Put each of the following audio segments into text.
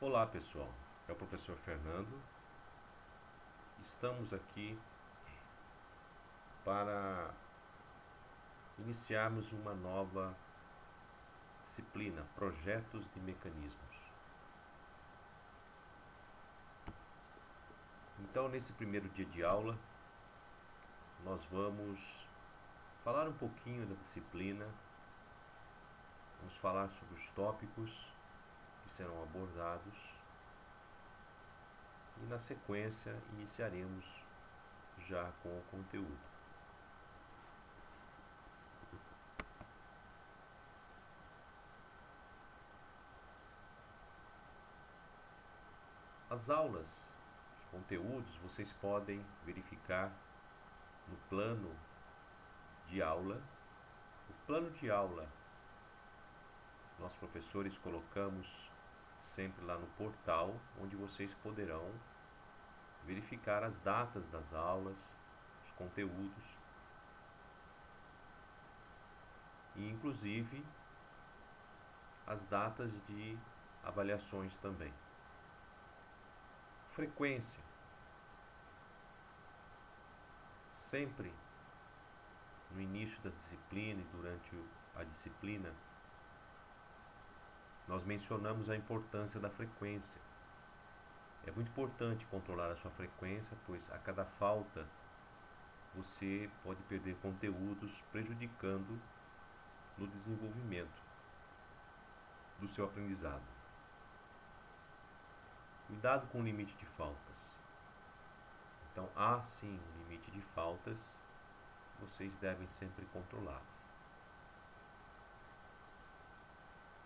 Olá pessoal, é o professor Fernando. Estamos aqui para iniciarmos uma nova disciplina, projetos de mecanismos. Então, nesse primeiro dia de aula, nós vamos falar um pouquinho da disciplina, vamos falar sobre os tópicos que serão abordados e, na sequência, iniciaremos já com o conteúdo. As aulas, os conteúdos, vocês podem verificar no plano de aula. O plano de aula, nós professores colocamos sempre lá no portal, onde vocês poderão verificar as datas das aulas, os conteúdos e inclusive as datas de avaliações também. Frequência. Sempre no início da disciplina e durante a disciplina, nós mencionamos a importância da frequência. É muito importante controlar a sua frequência, pois a cada falta você pode perder conteúdos, prejudicando no desenvolvimento do seu aprendizado. Cuidado com o limite de faltas. Então, há sim um limite de faltas, vocês devem sempre controlar.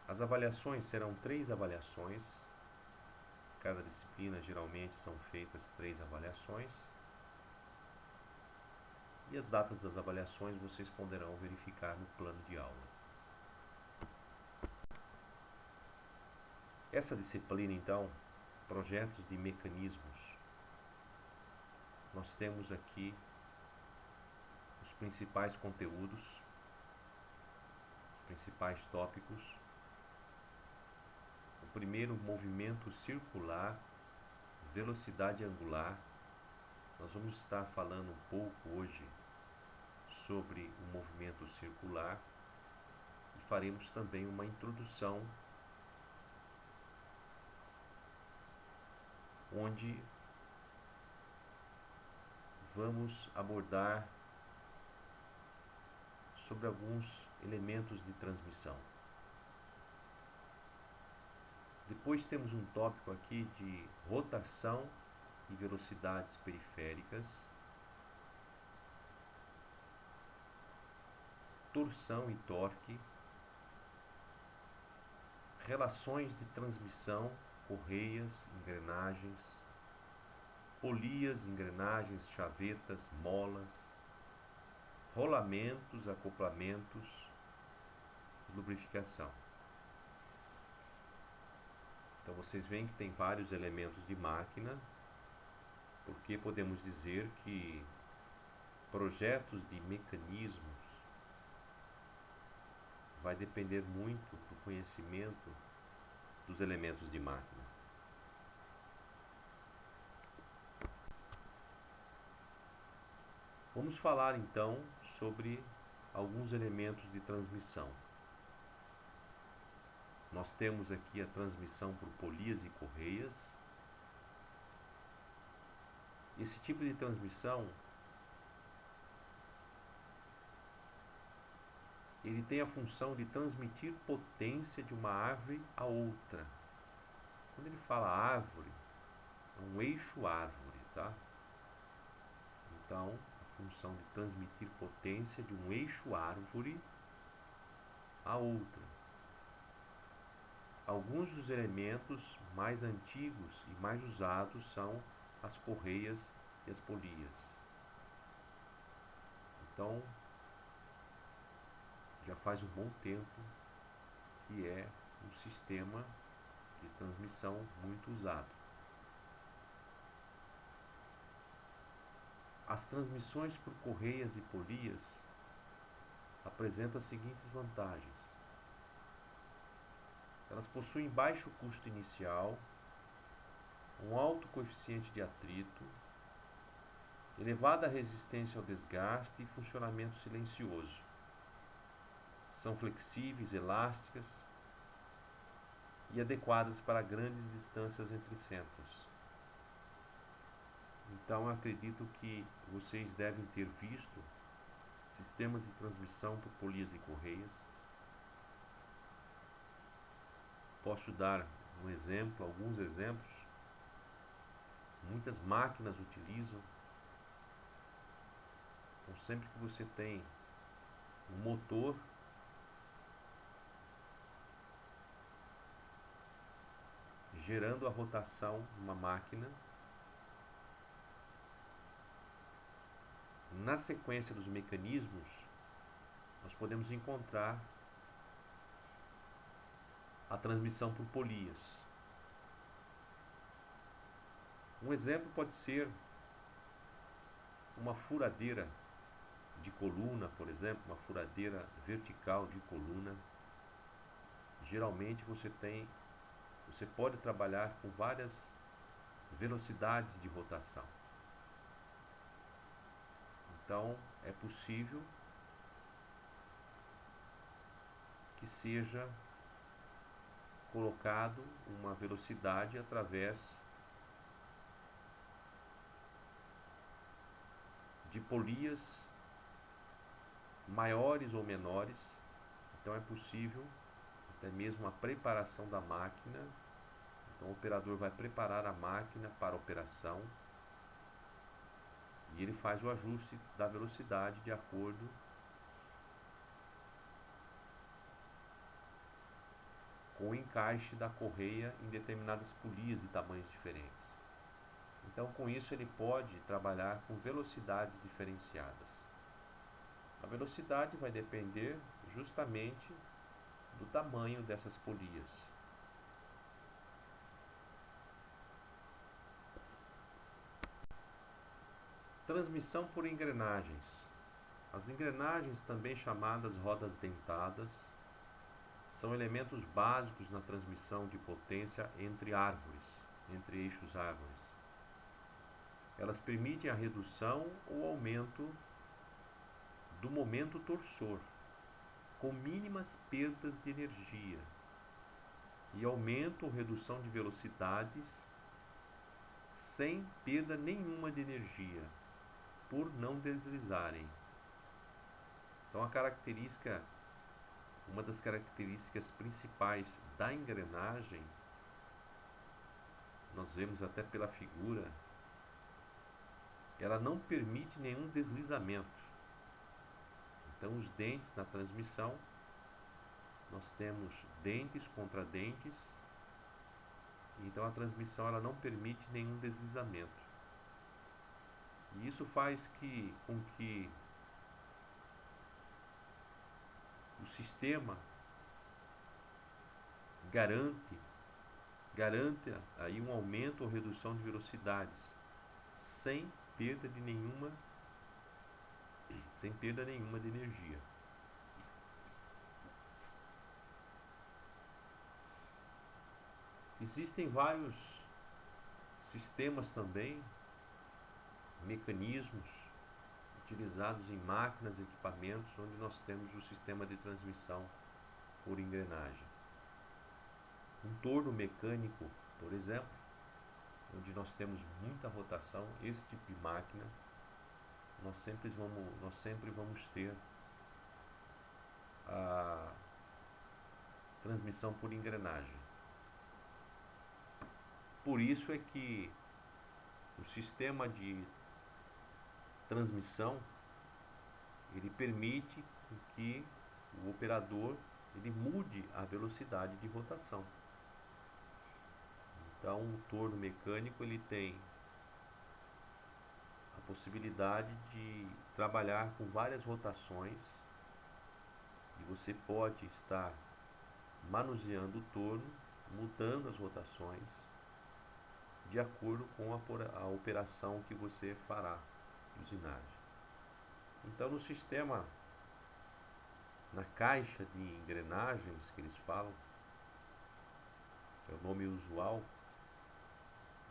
As avaliações serão 3 avaliações. Cada disciplina geralmente são feitas 3 avaliações. E as datas das avaliações vocês poderão verificar no plano de aula. Essa disciplina, então, projetos de mecanismos. Nós temos aqui os principais conteúdos, os principais tópicos. O primeiro, movimento circular, velocidade angular. Nós vamos estar falando um pouco hoje sobre o movimento circular e faremos também uma introdução onde vamos abordar sobre alguns elementos de transmissão. Depois temos um tópico aqui de rotação e velocidades periféricas, torção e torque, relações de transmissão, correias, engrenagens, polias, engrenagens, chavetas, molas, rolamentos, acoplamentos, lubrificação. Então vocês veem que tem vários elementos de máquina, porque podemos dizer que projetos de mecanismos vai depender muito do conhecimento dos elementos de máquina. Vamos falar então sobre alguns elementos de transmissão. Nós temos aqui a transmissão por polias e correias. Esse tipo de transmissão, ele tem a função de transmitir potência de uma árvore a outra. Quando ele fala árvore, é um eixo árvore, tá? Então, a função de transmitir potência de um eixo árvore a outra. Alguns dos elementos mais antigos e mais usados são as correias e as polias. Então, já faz um bom tempo que é um sistema de transmissão muito usado. As transmissões por correias e polias apresentam as seguintes vantagens. Elas possuem baixo custo inicial, um alto coeficiente de atrito, elevada resistência ao desgaste e funcionamento silencioso. São flexíveis, elásticas e adequadas para grandes distâncias entre centros. Então, acredito que vocês devem ter visto sistemas de transmissão por polias e correias. Posso dar um exemplo, alguns exemplos. Muitas máquinas utilizam. Então, sempre que você tem um motor gerando a rotação de uma máquina, na sequência dos mecanismos, nós podemos encontrar a transmissão por polias. Um exemplo pode ser uma furadeira de coluna, por exemplo, uma furadeira vertical de coluna. Geralmente você pode trabalhar com várias velocidades de rotação. Então, é possível que seja colocado uma velocidade através de polias maiores ou menores. Então é possível até mesmo a preparação da máquina. Então o operador vai preparar a máquina para a operação e ele faz o ajuste da velocidade de acordo com o encaixe da correia em determinadas polias de tamanhos diferentes. Então, com isso, ele pode trabalhar com velocidades diferenciadas. A velocidade vai depender justamente do tamanho dessas polias. Transmissão por engrenagens. As engrenagens, também chamadas rodas dentadas, são elementos básicos na transmissão de potência entre eixos árvores. Elas permitem a redução ou aumento do momento torsor, com mínimas perdas de energia, e aumento ou redução de velocidades sem perda nenhuma de energia, por não deslizarem. Então uma das características principais da engrenagem, nós vemos até pela figura, ela não permite nenhum deslizamento. Então os dentes na transmissão, nós temos dentes contra dentes, então a transmissão ela não permite nenhum deslizamento. E isso faz com que o sistema garante aí um aumento ou redução de velocidades sem perda nenhuma de energia. Existem vários sistemas também, mecanismos utilizados em máquinas e equipamentos onde nós temos o sistema de transmissão por engrenagem. Um torno mecânico, por exemplo, onde nós temos muita rotação, esse tipo de máquina, nós sempre vamos ter a transmissão por engrenagem. Por isso é que o sistema de transmissão ele permite que o operador ele mude a velocidade de rotação. Então, o torno mecânico ele tem a possibilidade de trabalhar com várias rotações e você pode estar manuseando o torno, mudando as rotações de acordo com a operação que você fará de usinagem. Então, no sistema, na caixa de engrenagens que eles falam, é o nome usual,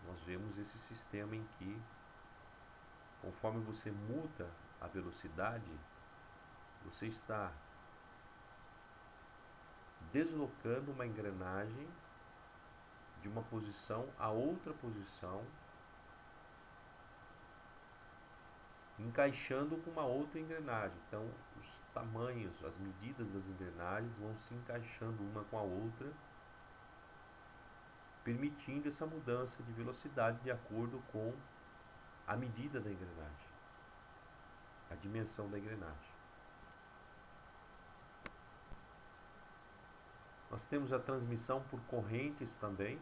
nós vemos esse sistema em que, conforme você muda a velocidade, você está deslocando uma engrenagem de uma posição a outra posição, encaixando com uma outra engrenagem. Então, os tamanhos, as medidas das engrenagens vão se encaixando uma com a outra, permitindo essa mudança de velocidade de acordo com a medida da engrenagem, a dimensão da engrenagem. Nós temos a transmissão por correntes também.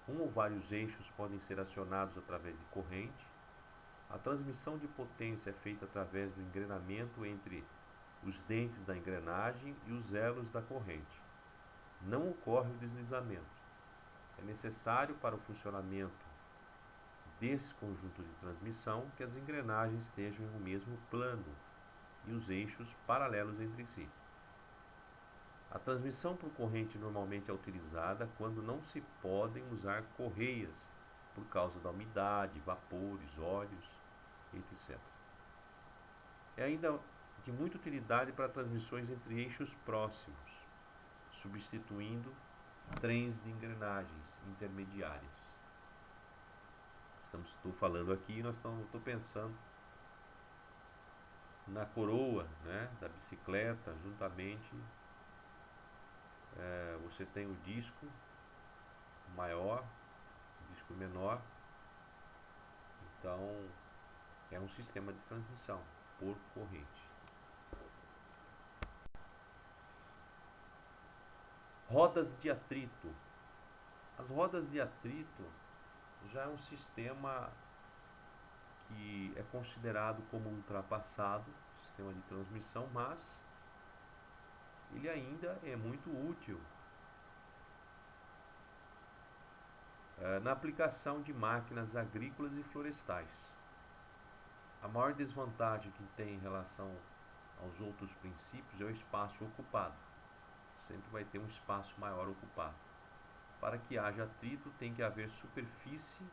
Um ou vários eixos podem ser acionados através de corrente. A transmissão de potência é feita através do engrenamento entre os dentes da engrenagem e os elos da corrente. Não ocorre o deslizamento. É necessário para o funcionamento desse conjunto de transmissão que as engrenagens estejam em um mesmo plano e os eixos paralelos entre si. A transmissão por corrente normalmente é utilizada quando não se podem usar correias por causa da umidade, vapores, óleos, etc. É ainda de muita utilidade para transmissões entre eixos próximos, substituindo trens de engrenagens intermediárias. Estou falando aqui, estou pensando na coroa, né, da bicicleta, juntamente você tem o disco maior, o disco menor. Então é um sistema de transmissão por corrente. Rodas de atrito. As rodas de atrito já é um sistema que é considerado como ultrapassado, sistema de transmissão, mas ele ainda é muito útil na aplicação de máquinas agrícolas e florestais. A maior desvantagem que tem em relação aos outros princípios é o espaço ocupado. Sempre vai ter um espaço maior ocupado. Para que haja atrito, tem que haver superfície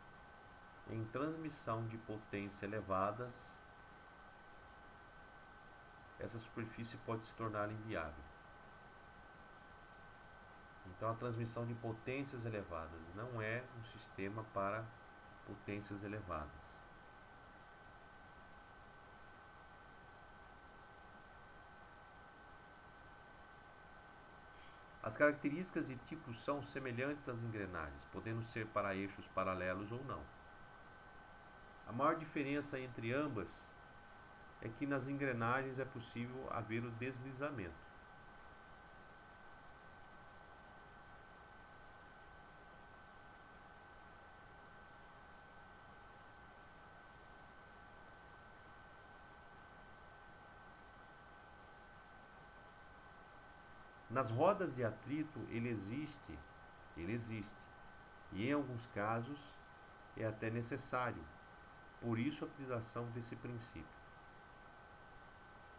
em transmissão de potência elevadas. Essa superfície pode se tornar inviável. Então, a transmissão de potências elevadas não é um sistema para potências elevadas. As características e tipos são semelhantes às engrenagens, podendo ser para eixos paralelos ou não. A maior diferença entre ambas é que nas engrenagens é possível haver o deslizamento. Nas rodas de atrito ele existe, e em alguns casos é até necessário, por isso a utilização desse princípio.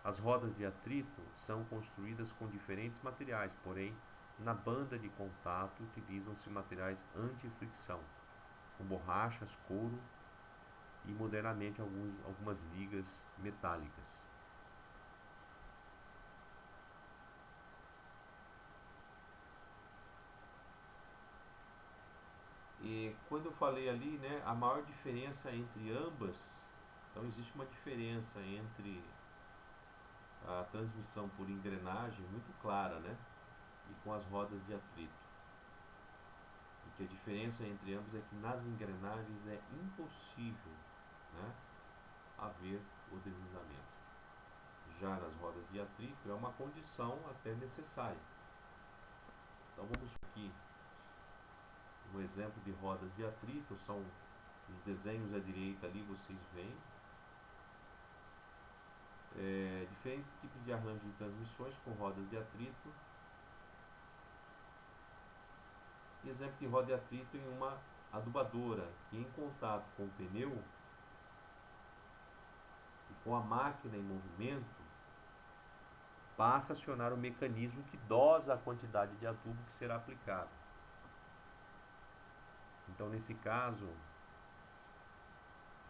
As rodas de atrito são construídas com diferentes materiais, porém, na banda de contato utilizam-se materiais anti-fricção, com borrachas, couro e modernamente algumas ligas metálicas. E quando eu falei ali, né, a maior diferença entre ambas, então existe uma diferença entre a transmissão por engrenagem muito clara, né, e com as rodas de atrito. E que a diferença entre ambos é que nas engrenagens é impossível, né, haver o deslizamento. Já nas rodas de atrito é uma condição até necessária. Então vamos aqui um exemplo de rodas de atrito, são os desenhos à direita ali, vocês veem. Diferentes tipos de arranjo de transmissões com rodas de atrito. Exemplo de roda de atrito em uma adubadora, que em contato com o pneu e com a máquina em movimento, passa a acionar o mecanismo que dosa a quantidade de adubo que será aplicado. Então, nesse caso,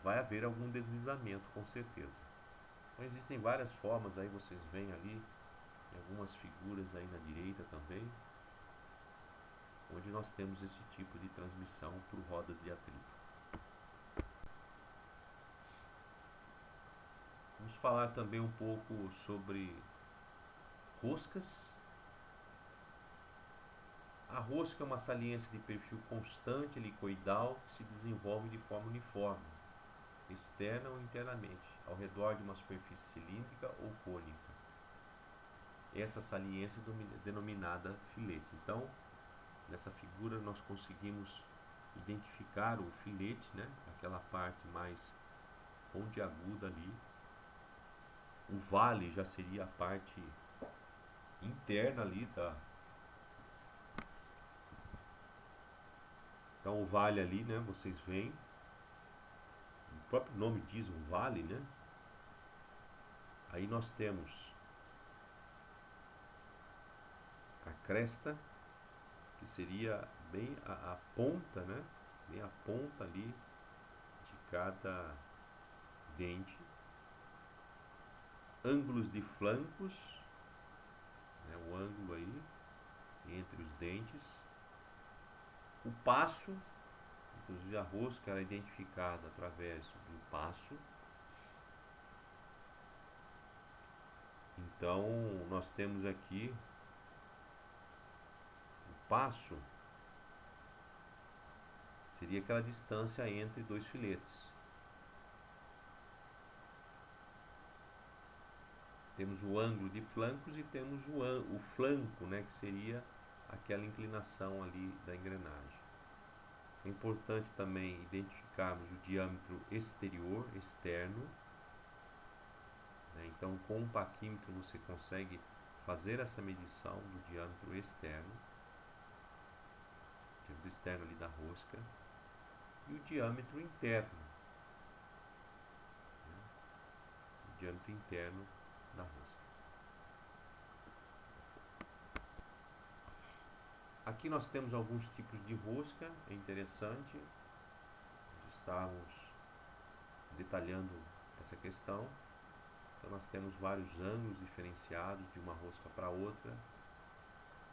vai haver algum deslizamento, com certeza. Então, existem várias formas, aí vocês veem ali, algumas figuras aí na direita também, onde nós temos esse tipo de transmissão por rodas de atrito. Vamos falar também um pouco sobre roscas. A rosca é uma saliência de perfil constante helicoidal que se desenvolve de forma uniforme, externa ou internamente, ao redor de uma superfície cilíndrica ou cônica. Essa saliência é denominada filete. Então, nessa figura nós conseguimos identificar o filete, né? Aquela parte mais pontiaguda ali. O vale já seria a parte interna ali da. Então o vale ali, né? Vocês veem. O próprio nome diz um vale, né? Aí nós temos a cresta, que seria bem a ponta, né? Bem a ponta ali de cada dente. Ângulos de flancos, né? O ângulo aí entre os dentes. O passo, inclusive a rosca era identificada através do passo. Então nós temos aqui o passo, seria aquela distância entre dois filetes. Temos o ângulo de flancos e temos o flanco, né, que seria aquela inclinação ali da engrenagem. É importante também identificarmos o diâmetro exterior, externo. Né? Então, com um paquímetro você consegue fazer essa medição do diâmetro externo, ali da rosca, e o diâmetro interno, né? O diâmetro interno da rosca. Aqui nós temos alguns tipos de rosca, é interessante estarmos detalhando essa questão. Então nós temos vários ângulos diferenciados de uma rosca para outra,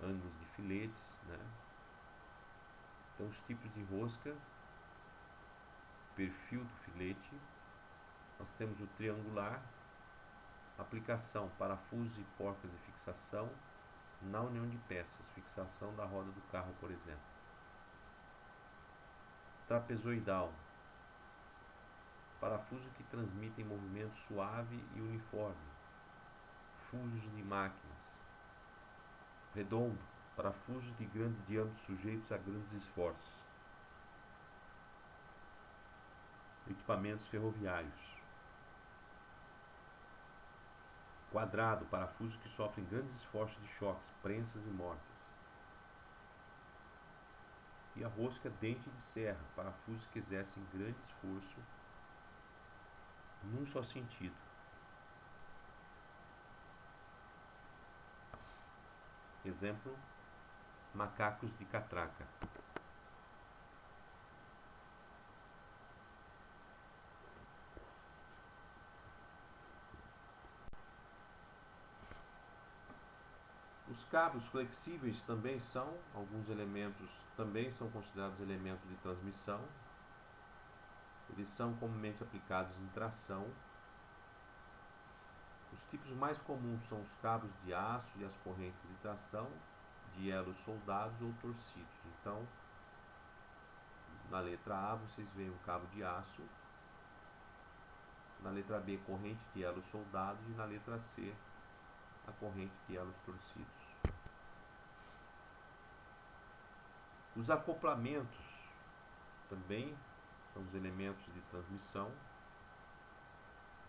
ângulos de filetes, né? Então os tipos de rosca, perfil do filete, nós temos o triangular, aplicação, parafusos e porcas de fixação na união de peças, fixação da roda do carro, por exemplo. Trapezoidal, parafusos que transmitem movimento suave e uniforme, fusos de máquinas. Redondo, parafusos de grandes diâmetros sujeitos a grandes esforços. Equipamentos ferroviários. Quadrado, parafusos que sofrem grandes esforços de choques, prensas e morses. E a rosca dente de serra, parafusos que exercem grande esforço num só sentido. Exemplo, macacos de catraca. Os cabos flexíveis também são, alguns elementos também são considerados elementos de transmissão. Eles são comumente aplicados em tração. Os tipos mais comuns são os cabos de aço e as correntes de tração, de elos soldados ou torcidos. Então, na letra A vocês veem um cabo de aço, na letra B corrente de elos soldados e na letra C a corrente de elos torcidos. Os acoplamentos também são os elementos de transmissão.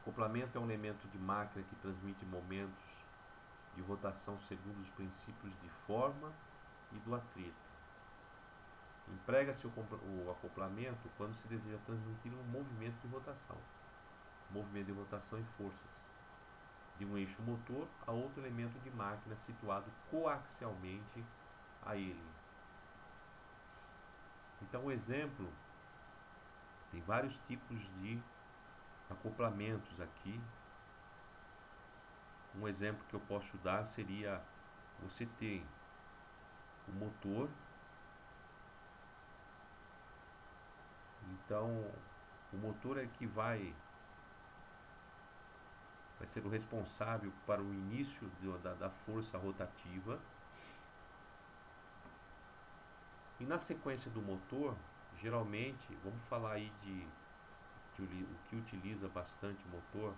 Acoplamento é um elemento de máquina que transmite momentos de rotação segundo os princípios de forma e do atrito. Emprega-se o acoplamento quando se deseja transmitir um movimento de rotação. Movimento de rotação e forças de um eixo motor a outro elemento de máquina situado coaxialmente a ele. Então, o exemplo, tem vários tipos de acoplamentos aqui. Um exemplo que eu posso dar seria você ter o motor. Então, o motor é que vai ser o responsável para o início da força rotativa. E na sequência do motor, geralmente, vamos falar aí o que utiliza bastante o motor,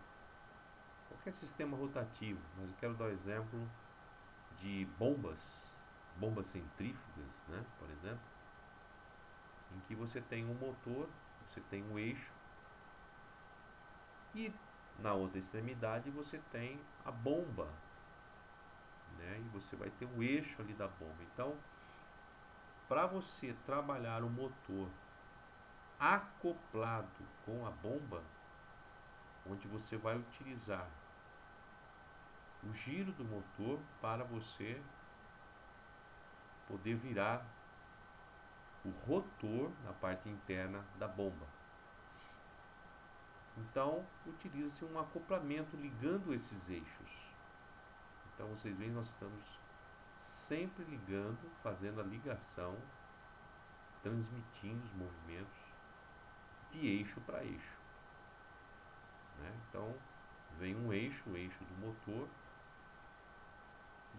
qualquer sistema rotativo, mas eu quero dar o exemplo de bombas centrífugas, né, por exemplo, em que você tem um motor, você tem um eixo, e na outra extremidade você tem a bomba, né, e você vai ter o eixo ali da bomba. Então, para você trabalhar o motor acoplado com a bomba, onde você vai utilizar o giro do motor para você poder virar o rotor na parte interna da bomba. Então, utiliza-se um acoplamento ligando esses eixos. Então, vocês veem, nós estamos sempre ligando, fazendo a ligação, transmitindo os movimentos de eixo para eixo, né? Então, vem um eixo, o eixo do motor,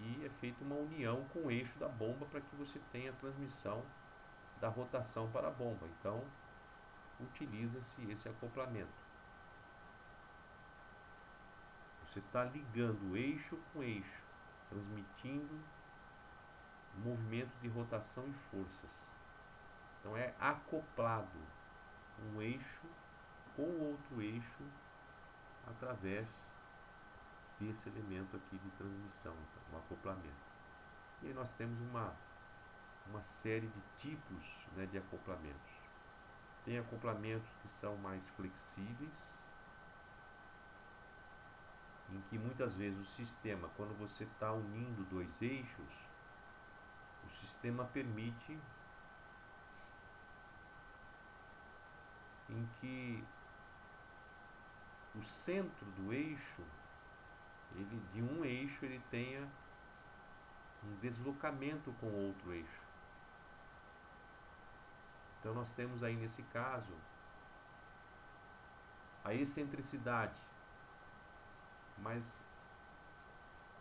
e é feita uma união com o eixo da bomba para que você tenha a transmissão da rotação para a bomba. Então, utiliza-se esse acoplamento. Você está ligando eixo com eixo, transmitindo movimento de rotação e forças. Então é acoplado um eixo com outro eixo através desse elemento aqui de transmissão, então, um acoplamento. E aí nós temos uma série de tipos, né, de acoplamentos. Tem acoplamentos que são mais flexíveis, em que muitas vezes o sistema, quando você está unindo dois eixos, o sistema permite em que o centro do eixo, de um eixo, ele tenha um deslocamento com outro eixo. Então nós temos aí nesse caso a excentricidade, mas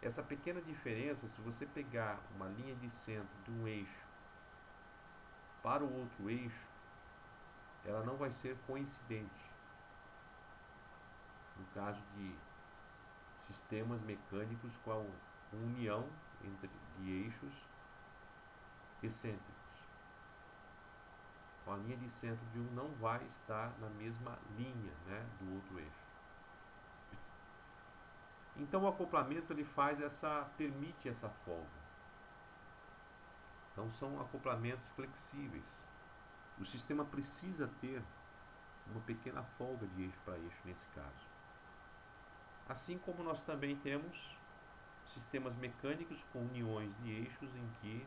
essa pequena diferença, se você pegar uma linha de centro de um eixo para o outro eixo, ela não vai ser coincidente. No caso de sistemas mecânicos com a união de eixos excêntricos. A linha de centro de um não vai estar na mesma linha, né, do outro eixo. Então o acoplamento ele permite essa folga. Então são acoplamentos flexíveis. O sistema precisa ter uma pequena folga de eixo para eixo nesse caso. Assim como nós também temos sistemas mecânicos com uniões de eixos em que,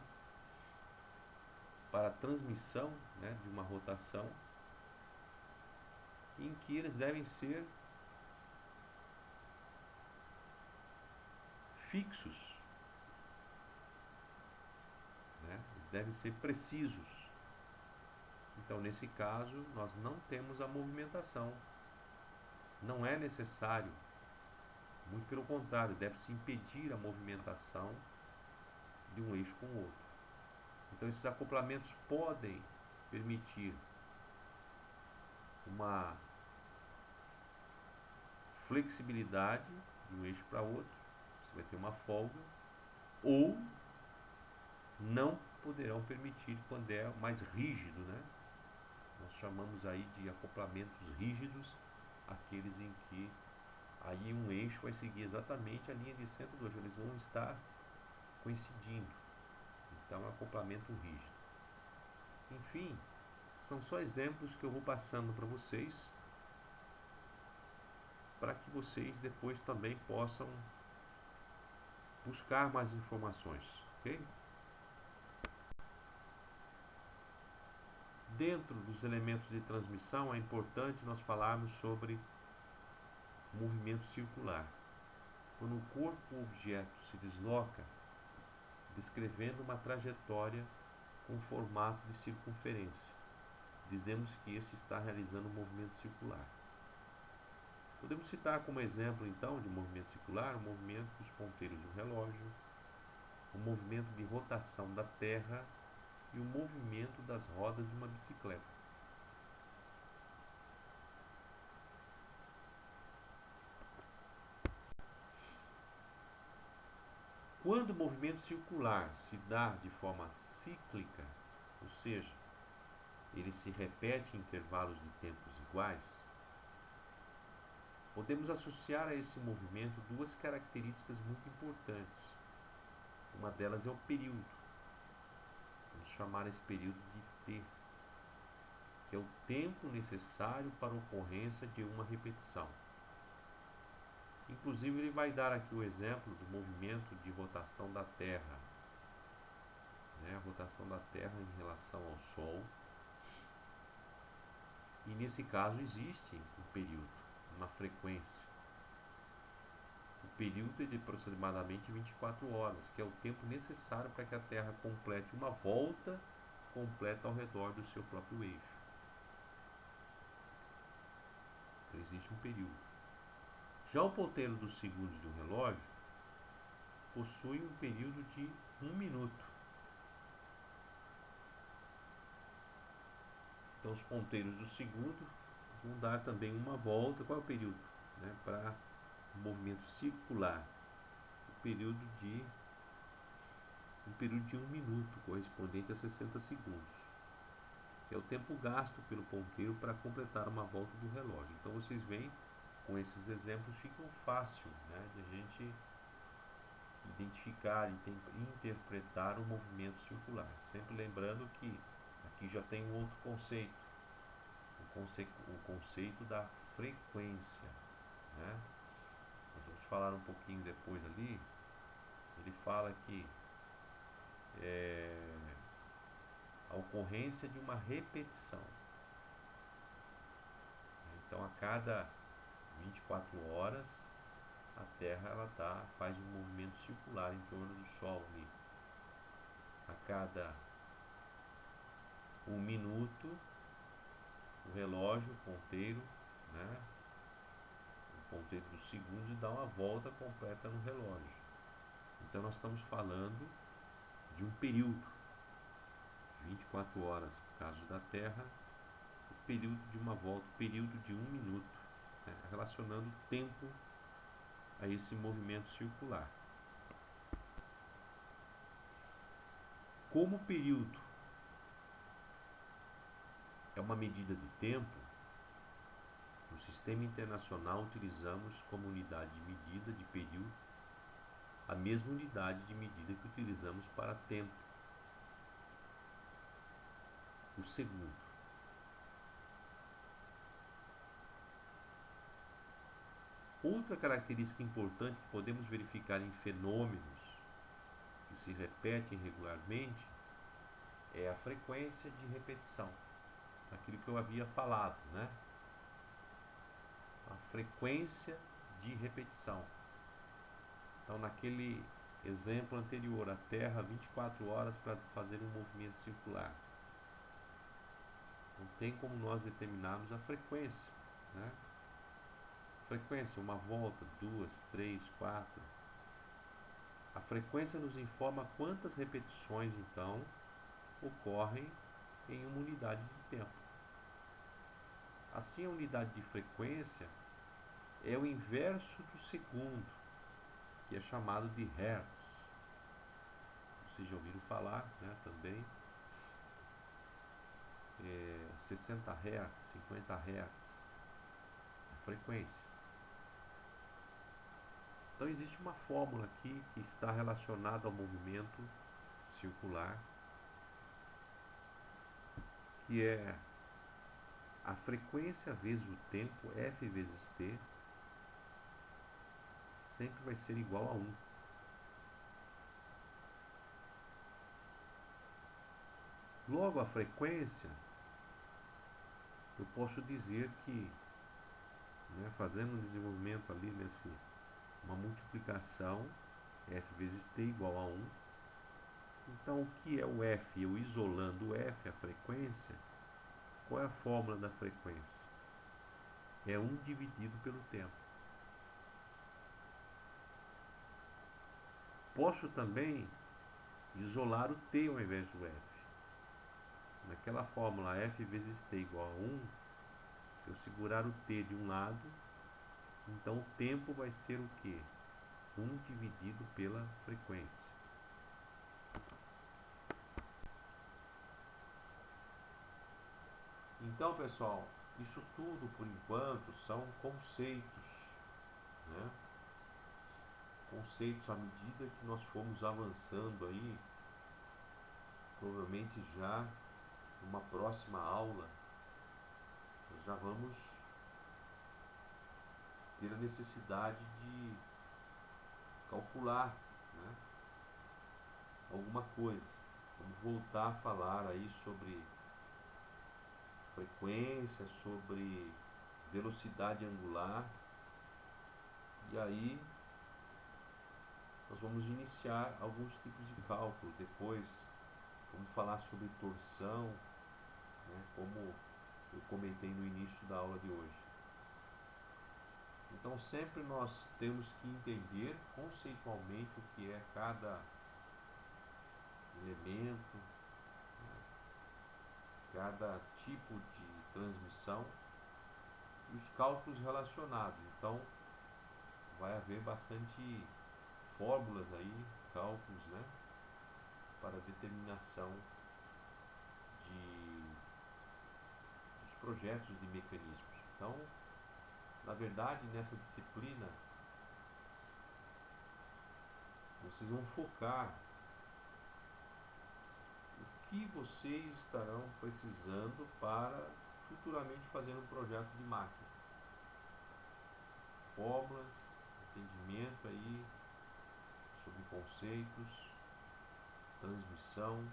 para a transmissão, né, de uma rotação, em que eles devem ser fixos, né? Eles devem ser precisos. Então, nesse caso, nós não temos a movimentação. Não é necessário, muito pelo contrário, deve-se impedir a movimentação de um eixo com o outro. Então, esses acoplamentos podem permitir uma flexibilidade de um eixo para outro, você vai ter uma folga, ou não poderão permitir quando é mais rígido, né? Nós chamamos aí de acoplamentos rígidos, aqueles em que aí um eixo vai seguir exatamente a linha de centro do eixo, eles vão estar coincidindo. Então é um acoplamento rígido. Enfim, são só exemplos que eu vou passando para vocês, para que vocês depois também possam buscar mais informações, ok? Dentro dos elementos de transmissão, é importante nós falarmos sobre movimento circular. Quando o corpo ou objeto se desloca, descrevendo uma trajetória com formato de circunferência, dizemos que este está realizando um movimento circular. Podemos citar como exemplo, então, de movimento circular, o movimento dos ponteiros de um relógio, o movimento de rotação da Terra e o movimento das rodas de uma bicicleta. Quando o movimento circular se dá de forma cíclica, ou seja, ele se repete em intervalos de tempos iguais, podemos associar a esse movimento duas características muito importantes. Uma delas é o período. Vamos chamar esse período de T, que é o tempo necessário para a ocorrência de uma repetição. Inclusive, ele vai dar aqui o exemplo do movimento de rotação da Terra, a rotação da Terra em relação ao Sol. E nesse caso existe um período, uma frequência. O período é de aproximadamente 24 horas, que é o tempo necessário para que a Terra complete uma volta completa ao redor do seu próprio eixo. Então existe um período. Já o ponteiro dos segundos de um relógio possui um período de 1 minuto. Então os ponteiros do segundo vão dar também uma volta. Qual é o período? Para o movimento circular, um período de 1 minuto, correspondente a 60 segundos, que é o tempo gasto pelo ponteiro para completar uma volta do relógio. Então vocês veem, com esses exemplos fica fácil de a gente identificar e interpretar o movimento circular. Sempre lembrando que aqui já tem um outro conceito, o conceito da frequência. Nós vamos falar um pouquinho depois ali. Ele fala que a ocorrência de uma repetição. Então, a cada 24 horas, a Terra faz um movimento circular em torno do Sol. A cada 1 minuto, o relógio, o ponteiro dos segundos dá uma volta completa no relógio. Então, nós estamos falando de um período, 24 horas no caso da Terra, o período de uma volta, o período de 1 minuto, relacionando o tempo a esse movimento circular. Como o período é uma medida de tempo, no sistema internacional utilizamos como unidade de medida de período a mesma unidade de medida que utilizamos para tempo, o segundo. Outra característica importante que podemos verificar em fenômenos que se repetem regularmente é a frequência de repetição, aquilo que eu havia falado, A frequência de repetição. Então, naquele exemplo anterior, a Terra 24 horas para fazer um movimento circular. Não tem como nós determinarmos a frequência, Frequência, uma volta, 2, 3, 4. A frequência nos informa quantas repetições, então, ocorrem em uma unidade de tempo. Assim, a unidade de frequência é o inverso do segundo, que é chamado de Hertz. Vocês já ouviram falar também. 60 Hz, 50 Hz, a frequência. Então existe uma fórmula aqui que está relacionada ao movimento circular, que é a frequência vezes o tempo, F vezes T, sempre vai ser igual a 1. Logo, a frequência eu posso dizer que, né, fazendo um desenvolvimento ali uma multiplicação, f vezes t igual a 1. Então, o que é o f? Eu isolando o f, a frequência, qual é a fórmula da frequência? É 1 dividido pelo tempo. Posso também isolar o t ao invés do f. Naquela fórmula f vezes t igual a 1, se eu segurar o t de um lado, então o tempo vai ser o quê? 1 dividido pela frequência. Então, pessoal, isso tudo, por enquanto, são conceitos, né? Conceitos à medida que nós formos avançando aí, provavelmente já numa próxima aula, nós já vamos ter a necessidade de calcular, né, alguma coisa. Vamos voltar a falar aí sobre frequência, sobre velocidade angular, e aí nós vamos iniciar alguns tipos de cálculo. Depois vamos falar sobre torção, né, como eu comentei no início da aula de hoje. Então sempre nós temos que entender conceitualmente o que é cada elemento, né, cada tipo de transmissão e os cálculos relacionados. Então vai haver bastante fórmulas aí, cálculos, né, para determinação dos projetos de mecanismos. Então, na verdade, nessa disciplina, vocês vão focar o que vocês estarão precisando para futuramente fazer um projeto de máquina. Fórmulas, entendimento aí sobre conceitos, transmissão,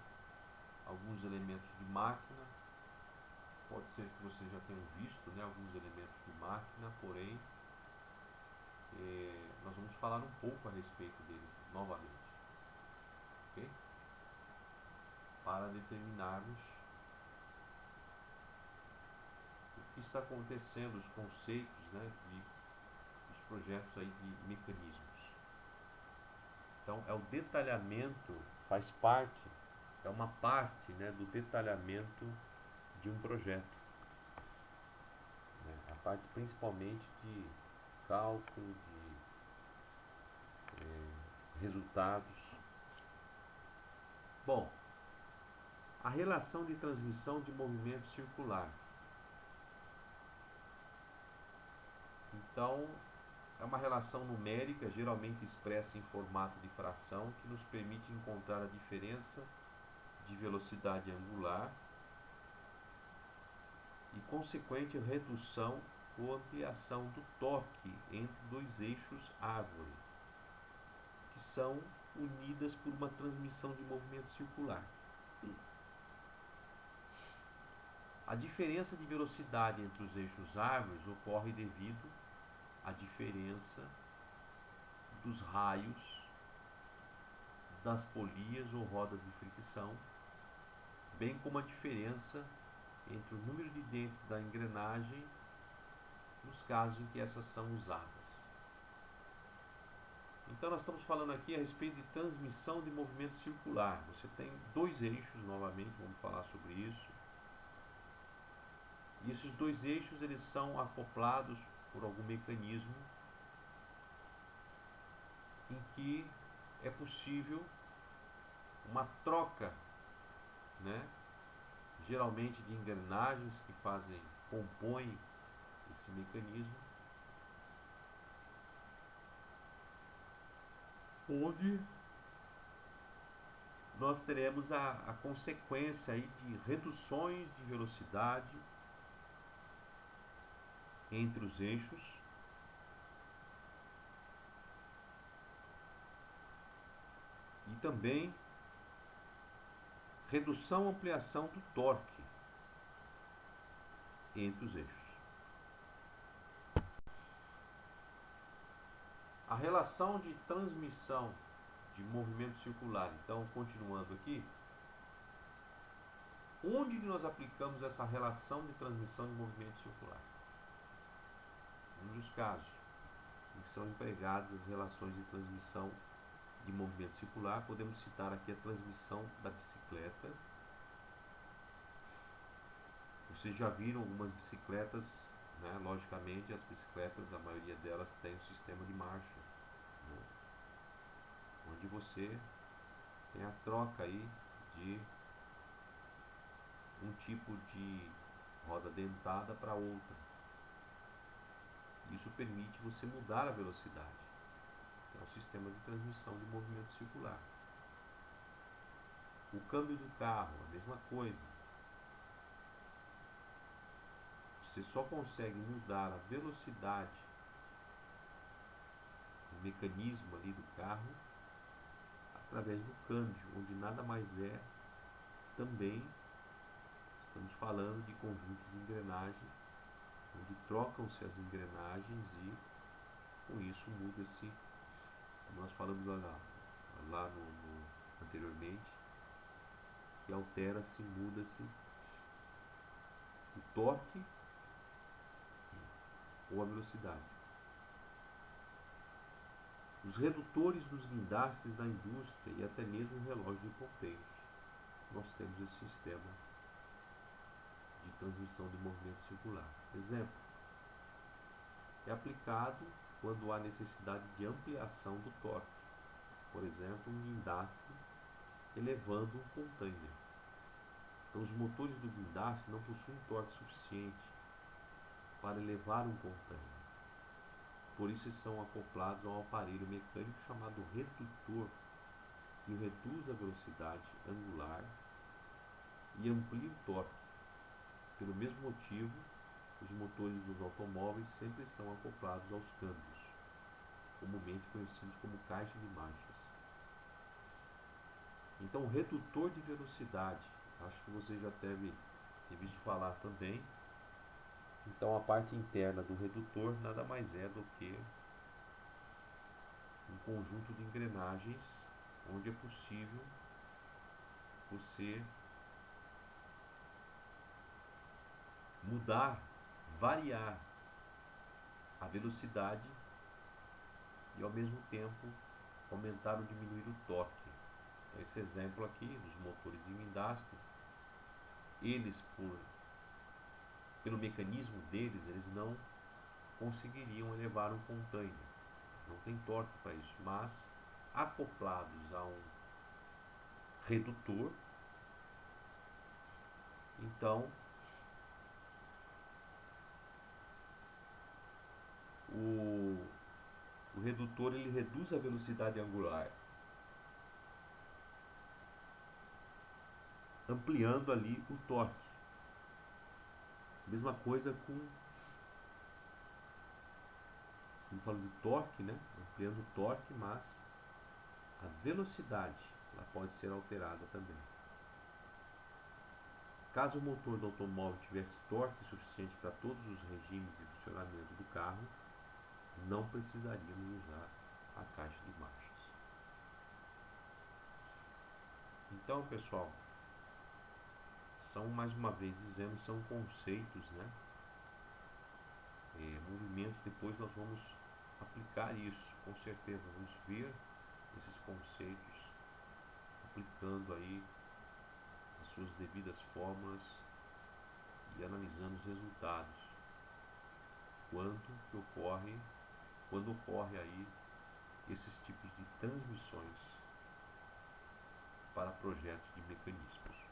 alguns elementos de máquina. Pode ser que vocês já tenham visto, né, alguns elementos de máquina, porém nós vamos falar um pouco a respeito deles novamente, ok? Para determinarmos o que está acontecendo, os conceitos, né, dos projetos aí de mecanismos. Então, é o detalhamento, faz parte, é uma parte, né, do detalhamento de um projeto, né? A parte principalmente de cálculo, de resultados. Bom, a relação de transmissão de movimento circular. Então, é uma relação numérica, geralmente expressa em formato de fração, que nos permite encontrar a diferença de velocidade angular e consequente redução ou ampliação do torque entre dois eixos árvore, que são unidas por uma transmissão de movimento circular. A diferença de velocidade entre os eixos árvores ocorre devido à diferença dos raios das polias ou rodas de fricção, bem como a diferença entre o número de dentes da engrenagem nos casos em que essas são usadas. Então nós estamos falando aqui a respeito de transmissão de movimento circular. Você tem dois eixos, novamente, vamos falar sobre isso. E esses dois eixos, eles são acoplados por algum mecanismo em que é possível uma troca, né, geralmente de engrenagens que compõem esse mecanismo, onde nós teremos a consequência aí de reduções de velocidade entre os eixos e também redução ou ampliação do torque entre os eixos. A relação de transmissão de movimento circular. Então, continuando aqui, onde que nós aplicamos essa relação de transmissão de movimento circular? Um dos casos em que são empregadas as relações de transmissão de movimento circular, podemos citar aqui a transmissão da bicicleta. Vocês já viram algumas bicicletas, né? Logicamente as bicicletas, a maioria delas tem um sistema de marcha, né? Onde você tem a troca aí de um tipo de roda dentada para outra. Isso permite você mudar a velocidade. É um sistema de transmissão de movimento circular. O câmbio do carro, a mesma coisa. Você só consegue mudar a velocidade do mecanismo ali do carro através do câmbio, onde nada mais é também, estamos falando de conjuntos de engrenagens, onde trocam-se as engrenagens e com isso muda-se, como nós falamos lá anteriormente, que altera-se, muda-se o torque ou a velocidade. Os redutores dos guindastes da indústria e até mesmo o relógio de ponteiros. Nós temos esse sistema de transmissão de movimento circular. Exemplo, é aplicado quando há necessidade de ampliação do torque. Por exemplo, um guindaste elevando um container. Então, os motores do guindaste não possuem torque suficiente para elevar um container. Por isso, eles são acoplados a um aparelho mecânico chamado redutor, que reduz a velocidade angular e amplia o torque. Pelo mesmo motivo, os motores dos automóveis sempre são acoplados aos câmbios, comumente conhecidos como caixa de marchas. Então, o redutor de velocidade, acho que você já deve ter visto falar também. Então, a parte interna do redutor nada mais é do que um conjunto de engrenagens onde é possível você mudar, variar a velocidade e ao mesmo tempo aumentar ou diminuir o torque. Esse exemplo aqui dos motores de guindaste, eles pelo mecanismo deles, eles não conseguiriam elevar um container, não tem torque para isso, mas acoplados a um redutor, então o redutor ele reduz a velocidade angular, ampliando ali o torque. Mesma coisa com, como falo de torque, né? Ampliando o torque, mas a velocidade ela pode ser alterada também. Caso o motor do automóvel tivesse torque suficiente para todos os regimes de funcionamento do carro, não precisaríamos usar a caixa de marchas. Então, pessoal, são, mais uma vez dizendo, são conceitos, né? Movimentos. Depois nós vamos aplicar isso, com certeza, vamos ver esses conceitos aplicando aí as suas devidas formas e analisando os resultados quando ocorre aí esses tipos de transmissões para projetos de mecanismos.